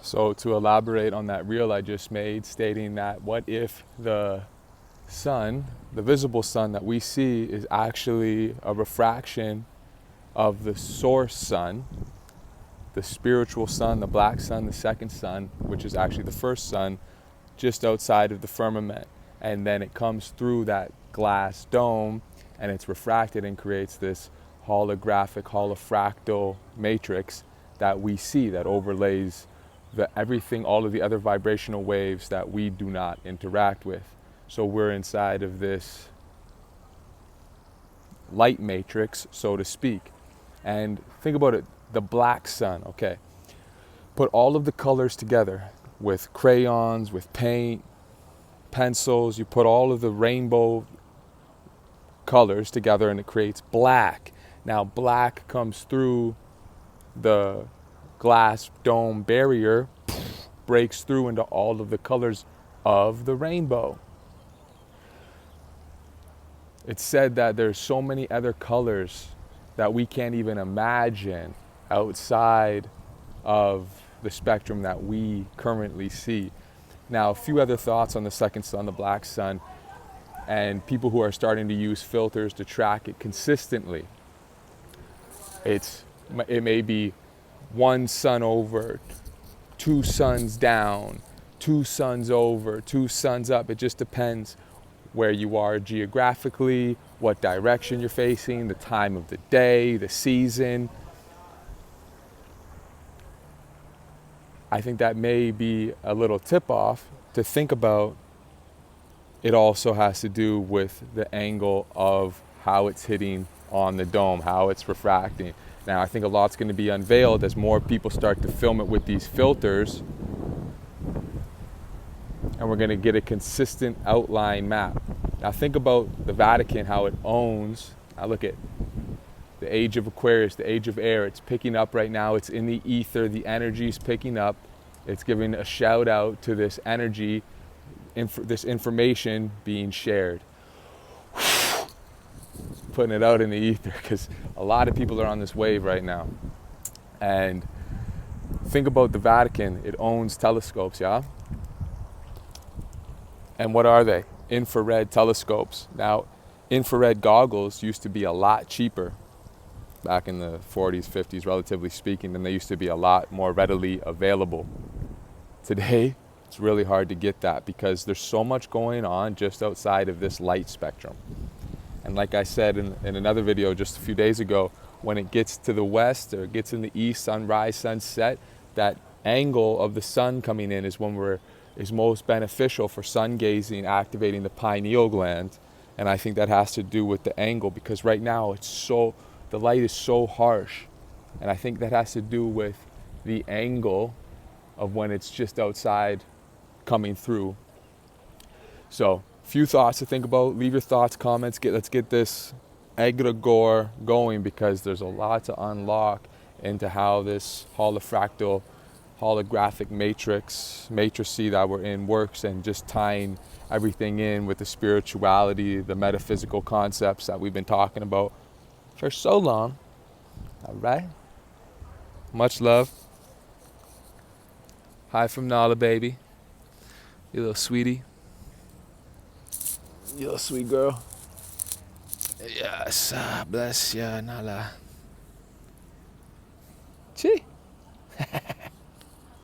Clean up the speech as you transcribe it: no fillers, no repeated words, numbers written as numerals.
So to elaborate on that reel I just made, stating that what if the sun, the visible sun that we see, is actually a refraction of the source sun, the spiritual sun, the black sun, the second sun, which is actually the first sun, just outside of the firmament. And then it comes through that glass dome and it's refracted and creates this holographic, holofractal matrix that we see, that overlays everything, all of the other vibrational waves that we do not interact with. So we're inside of this light matrix, so to speak. And think about it, the black sun, okay. Put all of the colors together with crayons, with paint, pencils, you put all of the rainbow colors together and it creates black. Now black comes through the glass dome barrier, breaks through into all of the colors of the rainbow. It's said that there's so many other colors that we can't even imagine outside of the spectrum that we currently see. Now, a few other thoughts on the second sun, the black sun, and people who are starting to use filters to track it consistently. It may be one sun over, two suns down, two suns over, two suns up. It just depends where you are geographically, what direction you're facing, the time of the day, the season. I think that may be a little tip-off to think about. It also has to do with the angle of how it's hitting on the dome, how it's refracting. Now, I think a lot's going to be unveiled as more people start to film it with these filters, and we're going to get a consistent outline map. Now, think about the Vatican, how it owns. Now, look at the age of Aquarius, the age of air. It's picking up right now. It's in the ether. The energy is picking up. It's giving a shout out to this energy, this information being shared. Putting it out in the ether, because a lot of people are on this wave right now. And think about the Vatican. It owns telescopes, yeah? And what are they? Infrared telescopes. Now, infrared goggles used to be a lot cheaper back in the 40s, 50s, relatively speaking, than they used to be a lot more readily available. Today, it's really hard to get that because there's so much going on just outside of this light spectrum. And like I said in another video just a few days ago, when it gets to the west or it gets in the east, sunrise, sunset, that angle of the sun coming in is when is most beneficial for sun gazing, activating the pineal gland. And I think that has to do with the angle, because right now the light is so harsh. And I think that has to do with the angle of when it's just outside coming through. So, few thoughts to think about. Leave your thoughts, comments. Let's get this egregore going, because there's a lot to unlock into how this holographic matrixy that we're in works, and just tying everything in with the spirituality, the metaphysical concepts that we've been talking about for so long. All right. Much love. Hi from Nala, baby. You little sweetie. You little sweet girl. Yes, bless ya, Nala. Chee.